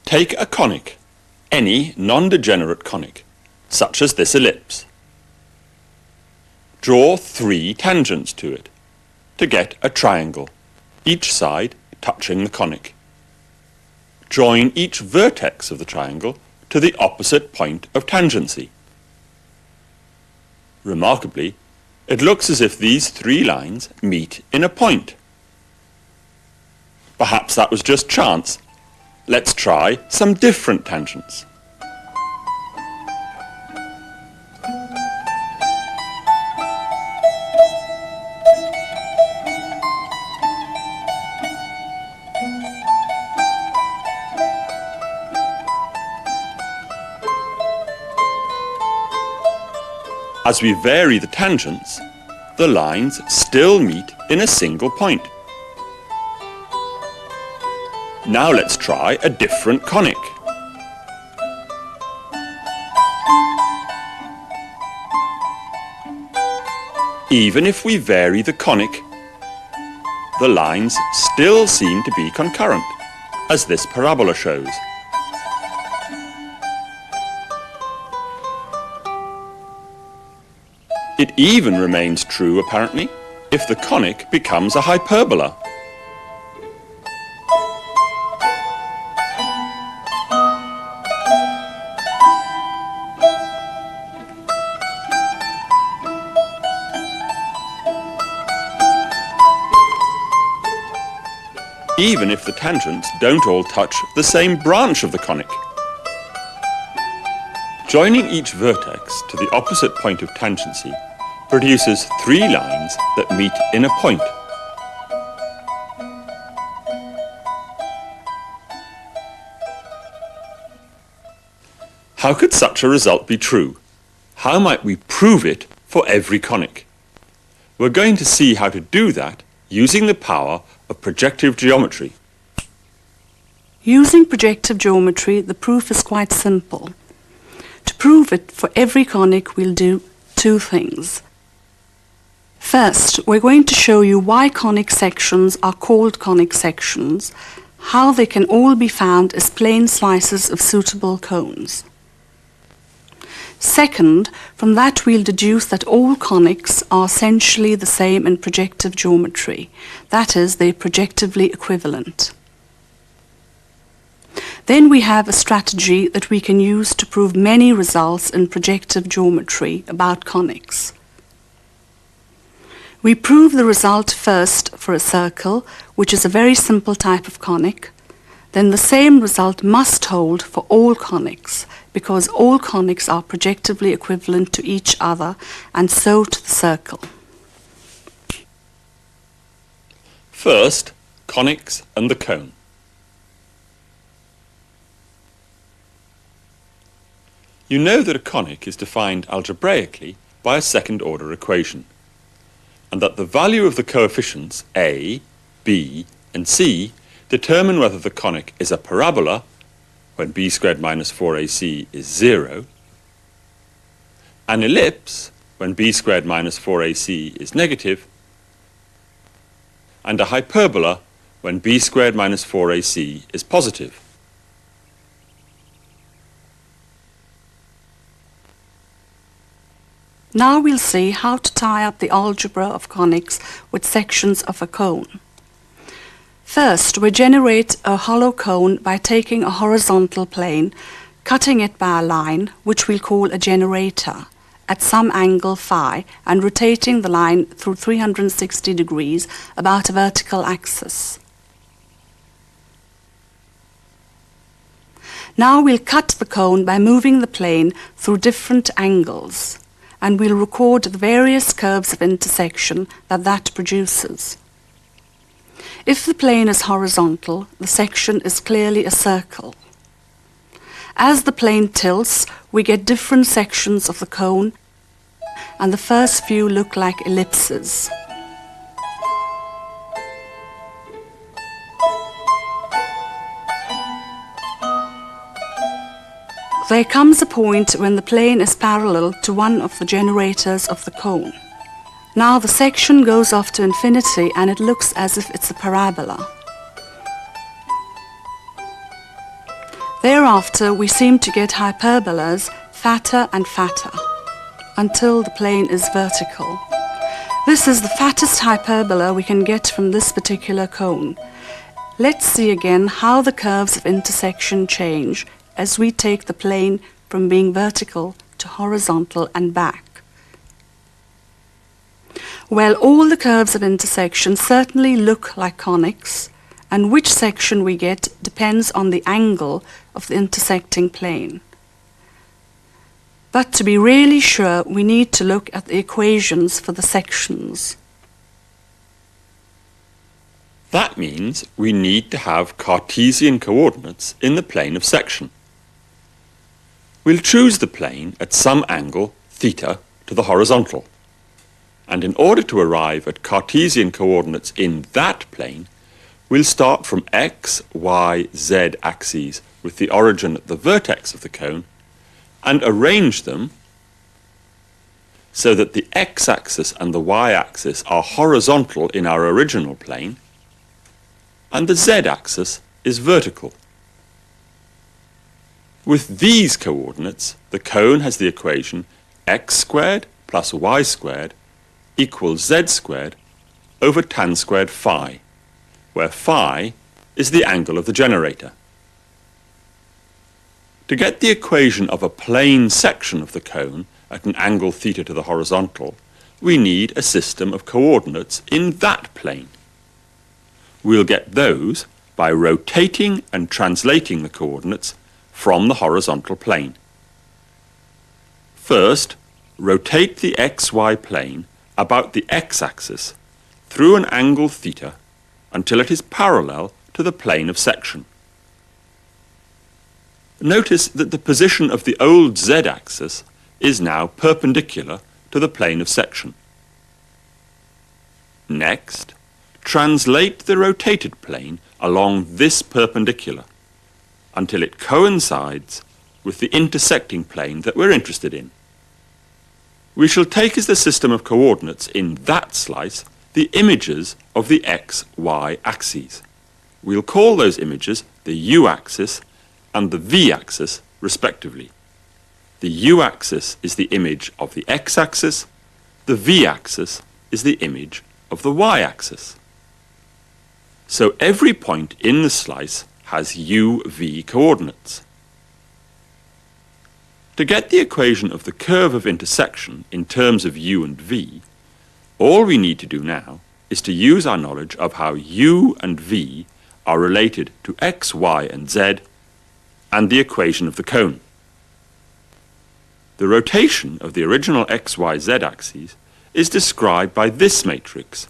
Take a conic, any non-degenerate conic, such as this ellipse. Draw 3 tangents to it to get a triangle, each side touching the conic. Join each vertex of the triangle to the opposite point of tangency. Remarkably, it looks as if these 3 lines meet in a point. Perhaps that was just chance. Let's try some different tangents. As we vary the tangents, the lines still meet in a single point. Now let's try a different conic. Even if we vary the conic, the lines still seem to be concurrent, as this parabola shows. It even remains true, apparently, if the conic becomes a hyperbola. Even if the tangents don't all touch the same branch of the conic. Joining each vertex to the opposite point of tangency produces 3 lines that meet in a point. How could such a result be true? How might we prove it for every conic? We're going to see how to do that using the power of projective geometry. Using projective geometry, the proof is quite simple. To prove it for every conic, we'll do 2 things. First, we're going to show you why conic sections are called conic sections, how they can all be found as plane slices of suitable cones. Second, from that we'll deduce that all conics are essentially the same in projective geometry, that is, they're projectively equivalent. Then we have a strategy that we can use to prove many results in projective geometry about conics. We prove the result first for a circle, which is a very simple type of conic. Then the same result must hold for all conics, because all conics are projectively equivalent to each other, and so to the circle. First, conics and the cone. You know that a conic is defined algebraically by a second-order equation, and that the value of the coefficients a, b, and c determine whether the conic is a parabola, when b squared minus 4ac is 0, an ellipse, when b squared minus 4ac is negative, and a hyperbola, when b squared minus 4ac is positive. Now we'll see how to tie up the algebra of conics with sections of a cone. First, we generate a hollow cone by taking a horizontal plane, cutting it by a line, which we'll call a generator, at some angle phi, and rotating the line through 360 degrees about a vertical axis. Now we'll cut the cone by moving the plane through different angles, and we'll record the various curves of intersection that produces. If the plane is horizontal, the section is clearly a circle. As the plane tilts, we get different sections of the cone, and the first few look like ellipses. There comes a point when the plane is parallel to one of the generators of the cone. Now the section goes off to infinity and it looks as if it's a parabola. Thereafter, we seem to get hyperbolas fatter and fatter until the plane is vertical. This is the fattest hyperbola we can get from this particular cone. Let's see again how the curves of intersection change as we take the plane from being vertical to horizontal and back. Well, all the curves of intersection certainly look like conics, and which section we get depends on the angle of the intersecting plane. But to be really sure, we need to look at the equations for the sections. That means we need to have Cartesian coordinates in the plane of section. We'll choose the plane at some angle, theta, to the horizontal. And in order to arrive at Cartesian coordinates in that plane, we'll start from x, y, z axes with the origin at the vertex of the cone and arrange them so that the x-axis and the y-axis are horizontal in our original plane and the z-axis is vertical. With these coordinates, the cone has the equation x squared plus y squared equals z squared over tan squared phi, where phi is the angle of the generator. To get the equation of a plane section of the cone at an angle theta to the horizontal, we need a system of coordinates in that plane. We'll get those by rotating and translating the coordinates from the horizontal plane. First, rotate the xy plane about the x-axis through an angle theta until it is parallel to the plane of section. Notice that the position of the old z-axis is now perpendicular to the plane of section. Next, translate the rotated plane along this perpendicular until it coincides with the intersecting plane that we're interested in. We shall take as the system of coordinates in that slice the images of the x, y axes. We'll call those images the u-axis and the v-axis respectively. The u-axis is the image of the x-axis, the v-axis is the image of the y-axis. So every point in the slice has u, v coordinates. To get the equation of the curve of intersection in terms of u and v, all we need to do now is to use our knowledge of how u and v are related to x, y and z and the equation of the cone. The rotation of the original x, y, z axes is described by this matrix.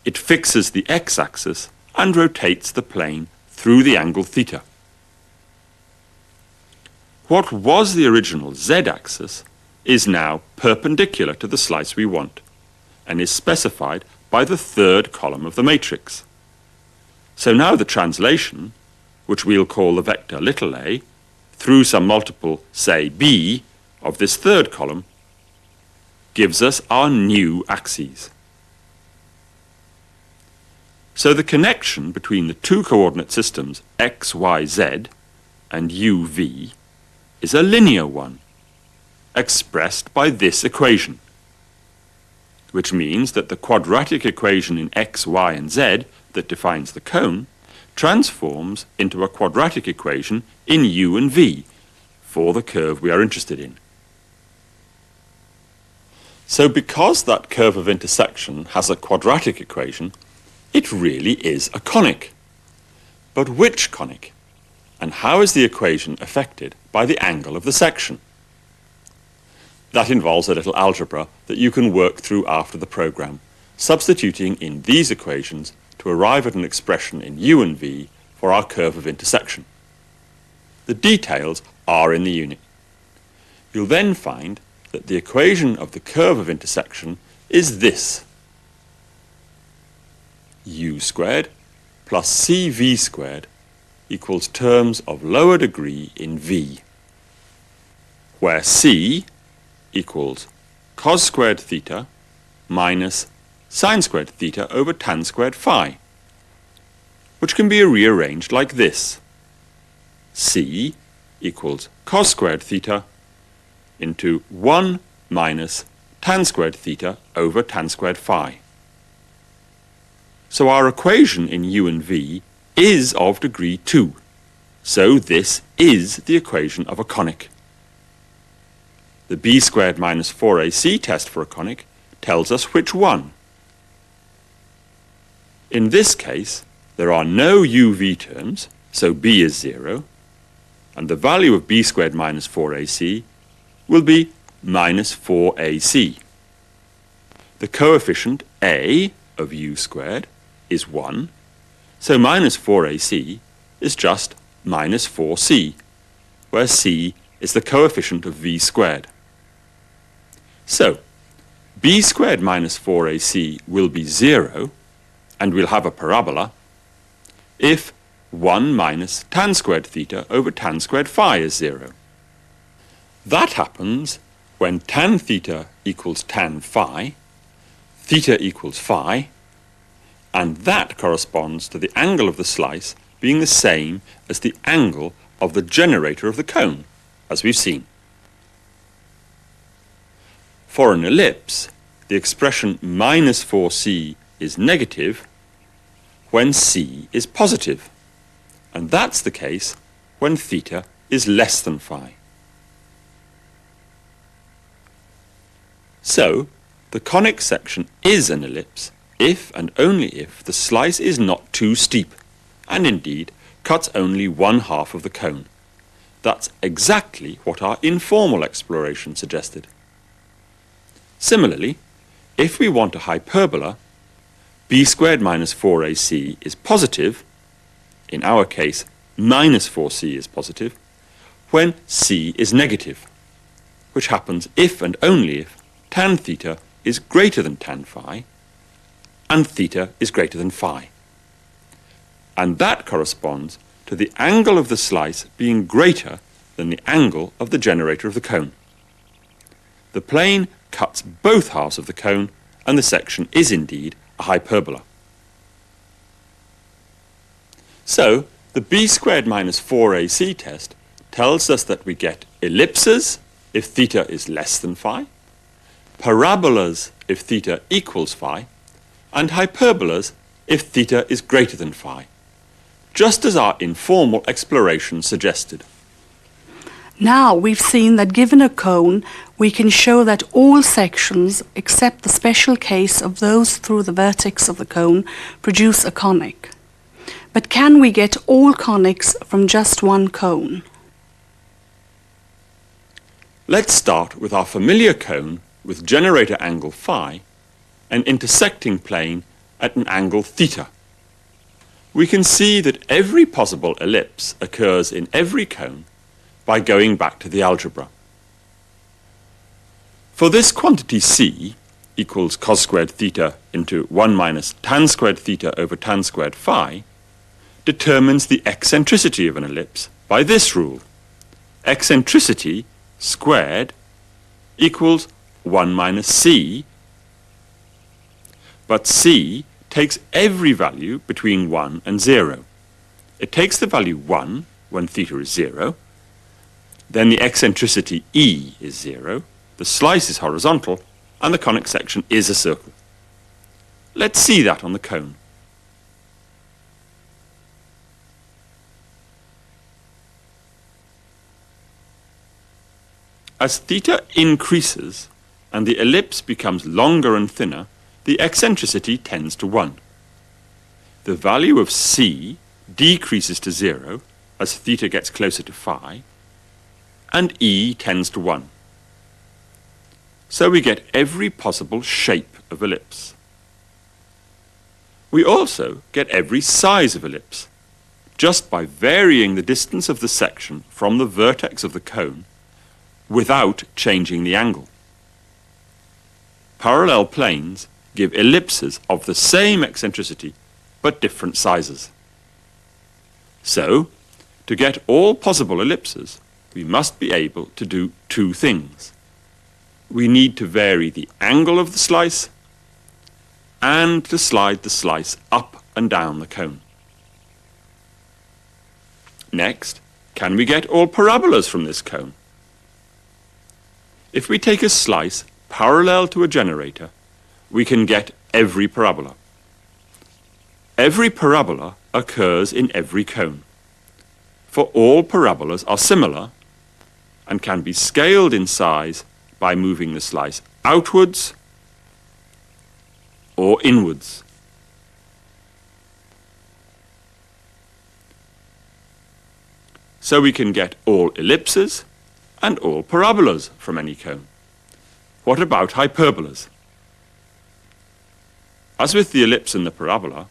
It fixes the x-axis and rotates the plane through the angle theta. What was the original z-axis is now perpendicular to the slice we want and is specified by the third column of the matrix. So now the translation, which we'll call the vector little a, through some multiple, say b, of this third column, gives us our new axes. So the connection between the two coordinate systems x, y, z and u, v is a linear one, expressed by this equation, which means that the quadratic equation in x, y and z that defines the cone transforms into a quadratic equation in u and v for the curve we are interested in. So because that curve of intersection has a quadratic equation, it really is a conic. But which conic? And how is the equation affected by the angle of the section? That involves a little algebra that you can work through after the program, substituting in these equations to arrive at an expression in u and v for our curve of intersection. The details are in the unit. You'll then find that the equation of the curve of intersection is this: u squared plus cv squared equals terms of lower degree in v, where c equals cos squared theta minus sine squared theta over tan squared phi, which can be rearranged like this. c equals cos squared theta into 1 minus tan squared theta over tan squared phi. So our equation in u and v is of degree 2. So this is the equation of a conic. The b squared minus 4ac test for a conic tells us which one. In this case, there are no uv terms, so b is 0, and the value of b squared minus 4ac will be minus 4ac. The coefficient a of u squared is 1, so minus 4ac is just minus 4c, where c is the coefficient of v squared. So, b squared minus 4ac will be 0, and we'll have a parabola, if 1 minus tan squared theta over tan squared phi is 0. That happens when tan theta equals tan phi, theta equals phi, and that corresponds to the angle of the slice being the same as the angle of the generator of the cone, as we've seen. For an ellipse, the expression minus 4c is negative when c is positive, and that's the case when theta is less than phi. So, the conic section is an ellipse if and only if the slice is not too steep, and indeed cuts only 1/2 of the cone. That's exactly what our informal exploration suggested. Similarly, if we want a hyperbola, b squared minus 4ac is positive, in our case minus 4c is positive, when c is negative, which happens if and only if tan theta is greater than tan phi, and theta is greater than phi. And that corresponds to the angle of the slice being greater than the angle of the generator of the cone. The plane cuts both halves of the cone, and the section is indeed a hyperbola. So, the b squared minus 4ac test tells us that we get ellipses if theta is less than phi, parabolas if theta equals phi, and hyperbolas if theta is greater than phi, just as our informal exploration suggested. Now we've seen that given a cone, we can show that all sections, except the special case of those through the vertex of the cone, produce a conic. But can we get all conics from just one cone? Let's start with our familiar cone with generator angle phi and intersecting plane at an angle theta. We can see that every possible ellipse occurs in every cone by going back to the algebra. For this quantity c equals cos squared theta into 1 minus tan squared theta over tan squared phi determines the eccentricity of an ellipse by this rule. Eccentricity squared equals 1 minus c, but c takes every value between 1 and 0. It takes the value 1 when theta is 0, then the eccentricity e is 0, the slice is horizontal, and the conic section is a circle. Let's see that on the cone. As theta increases and the ellipse becomes longer and thinner, the eccentricity tends to 1. The value of c decreases to 0 as theta gets closer to phi, and e tends to 1. So we get every possible shape of ellipse. We also get every size of ellipse, just by varying the distance of the section from the vertex of the cone without changing the angle. Parallel planes give ellipses of the same eccentricity but different sizes. So, to get all possible ellipses, we must be able to do two things. We need to vary the angle of the slice and to slide the slice up and down the cone. Next, can we get all parabolas from this cone? If we take a slice parallel to a generator, we can get every parabola. Every parabola occurs in every cone, for all parabolas are similar and can be scaled in size by moving the slice outwards or inwards. So we can get all ellipses and all parabolas from any cone. What about hyperbolas? As with the ellipse and the parabola,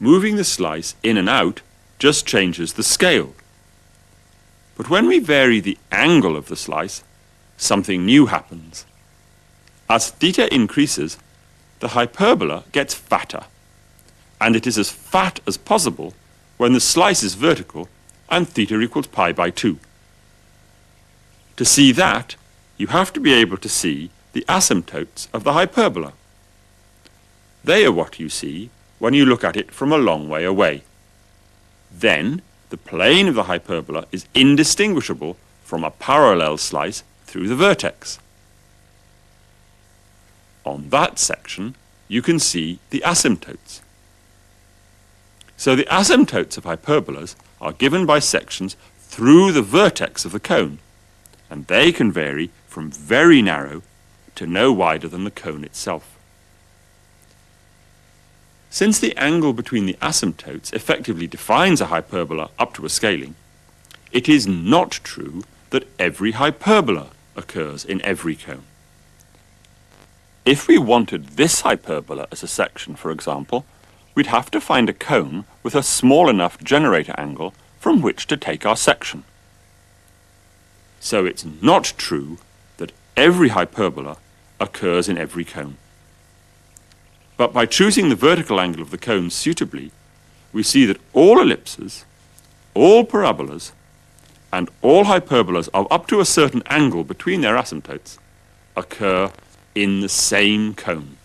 moving the slice in and out just changes the scale. But when we vary the angle of the slice, something new happens. As theta increases, the hyperbola gets fatter, and it is as fat as possible when the slice is vertical and theta equals pi by 2. To see that, you have to be able to see the asymptotes of the hyperbola. They are what you see when you look at it from a long way away. Then, the plane of the hyperbola is indistinguishable from a parallel slice through the vertex. On that section, you can see the asymptotes. So the asymptotes of hyperbolas are given by sections through the vertex of the cone, and they can vary from very narrow to no wider than the cone itself. Since the angle between the asymptotes effectively defines a hyperbola up to a scaling, it is not true that every hyperbola occurs in every cone. If we wanted this hyperbola as a section, for example, we'd have to find a cone with a small enough generator angle from which to take our section. So it's not true that every hyperbola occurs in every cone. But by choosing the vertical angle of the cone suitably, we see that all ellipses, all parabolas, and all hyperbolas of up to a certain angle between their asymptotes occur in the same cone.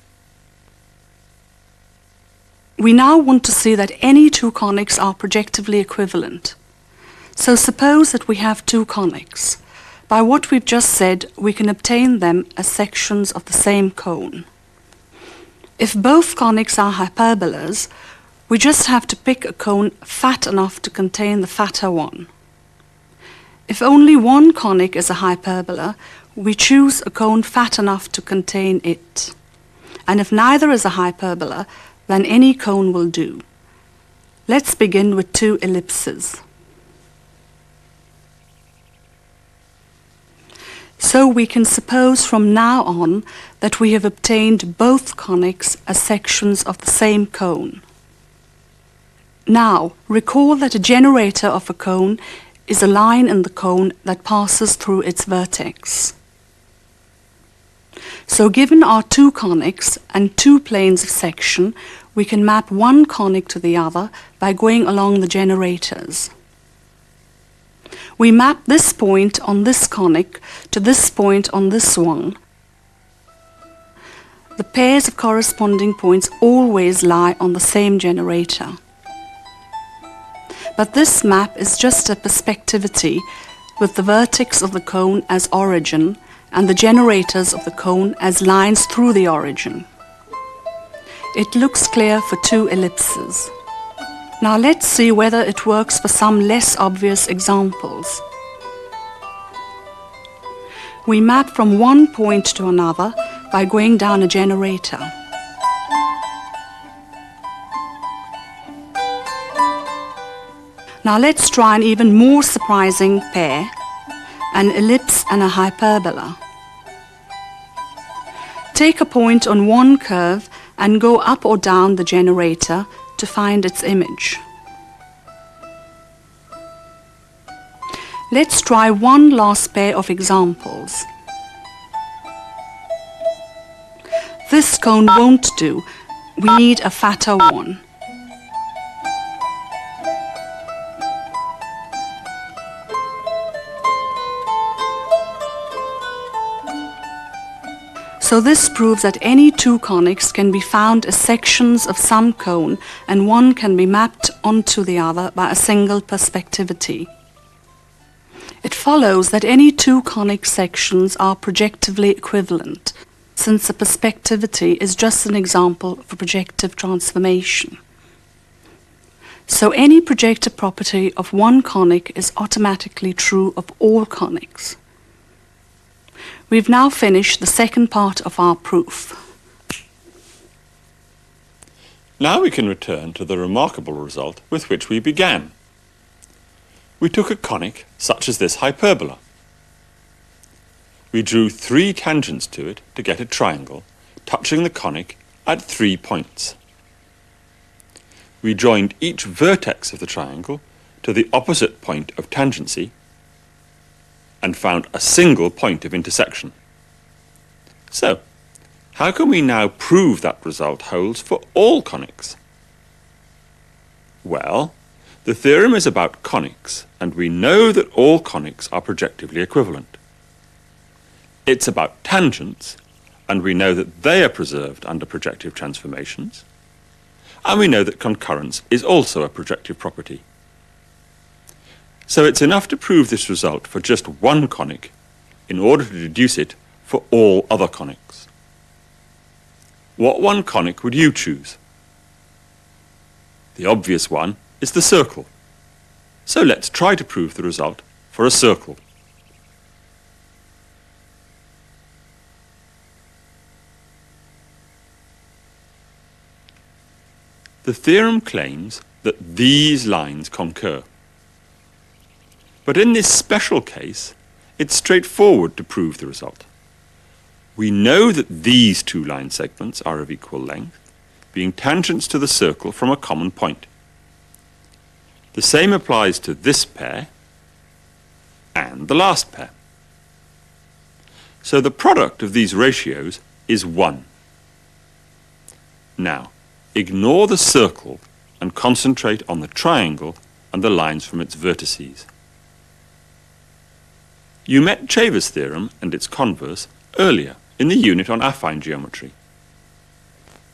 We now want to see that any two conics are projectively equivalent. So suppose that we have two conics. By what we've just said, we can obtain them as sections of the same cone. If both conics are hyperbolas, we just have to pick a cone fat enough to contain the fatter one. If only one conic is a hyperbola, we choose a cone fat enough to contain it. And if neither is a hyperbola, then any cone will do. Let's begin with two ellipses. So we can suppose from now on that we have obtained both conics as sections of the same cone. Now, recall that a generator of a cone is a line in the cone that passes through its vertex. So given our two conics and two planes of section, we can map one conic to the other by going along the generators. We map this point on this conic to this point on this one. The pairs of corresponding points always lie on the same generator. But this map is just a perspectivity with the vertex of the cone as origin and the generators of the cone as lines through the origin. It looks clear for two ellipses. Now let's see whether it works for some less obvious examples. We map from one point to another by going down a generator. Now let's try an even more surprising pair, an ellipse and a hyperbola. Take a point on one curve and go up or down the generator to find its image. Let's try one last pair of examples. This cone won't do. We need a fatter one. So this proves that any two conics can be found as sections of some cone, and one can be mapped onto the other by a single perspectivity. It follows that any two conic sections are projectively equivalent, since the perspectivity is just an example of a projective transformation. So any projective property of one conic is automatically true of all conics. We've now finished the second part of our proof. Now we can return to the remarkable result with which we began. We took a conic such as this hyperbola. We drew 3 tangents to it to get a triangle, touching the conic at 3 points. We joined each vertex of the triangle to the opposite point of tangency and found a single point of intersection. So, how can we now prove that result holds for all conics? Well, the theorem is about conics, and we know that all conics are projectively equivalent. It's about tangents, and we know that they are preserved under projective transformations, and we know that concurrence is also a projective property. So it's enough to prove this result for just one conic in order to deduce it for all other conics. What one conic would you choose? The obvious one is the circle. So let's try to prove the result for a circle. The theorem claims that these lines concur. But in this special case, it's straightforward to prove the result. We know that these 2 line segments are of equal length, being tangents to the circle from a common point. The same applies to this pair and the last pair. So the product of these ratios is 1. Now, ignore the circle and concentrate on the triangle and the lines from its vertices. You met Chever's theorem and its converse earlier in the unit on affine geometry.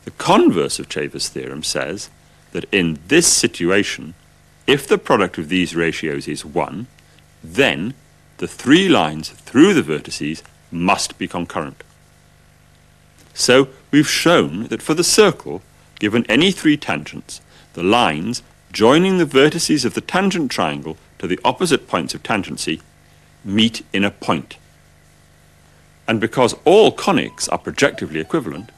The converse of Chever's theorem says that in this situation, if the product of these ratios is 1, then the 3 lines through the vertices must be concurrent. So we've shown that for the circle, given any 3 tangents, the lines joining the vertices of the tangent triangle to the opposite points of tangency meet in a point. And because all conics are projectively equivalent,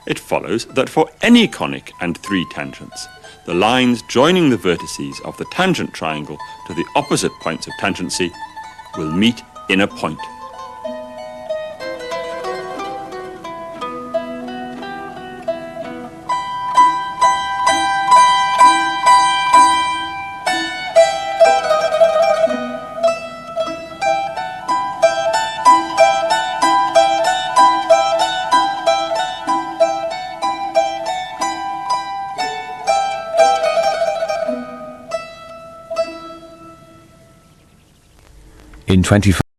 it follows that for any conic and 3 tangents, the lines joining the vertices of the tangent triangle to the opposite points of tangency will meet in a point. In 25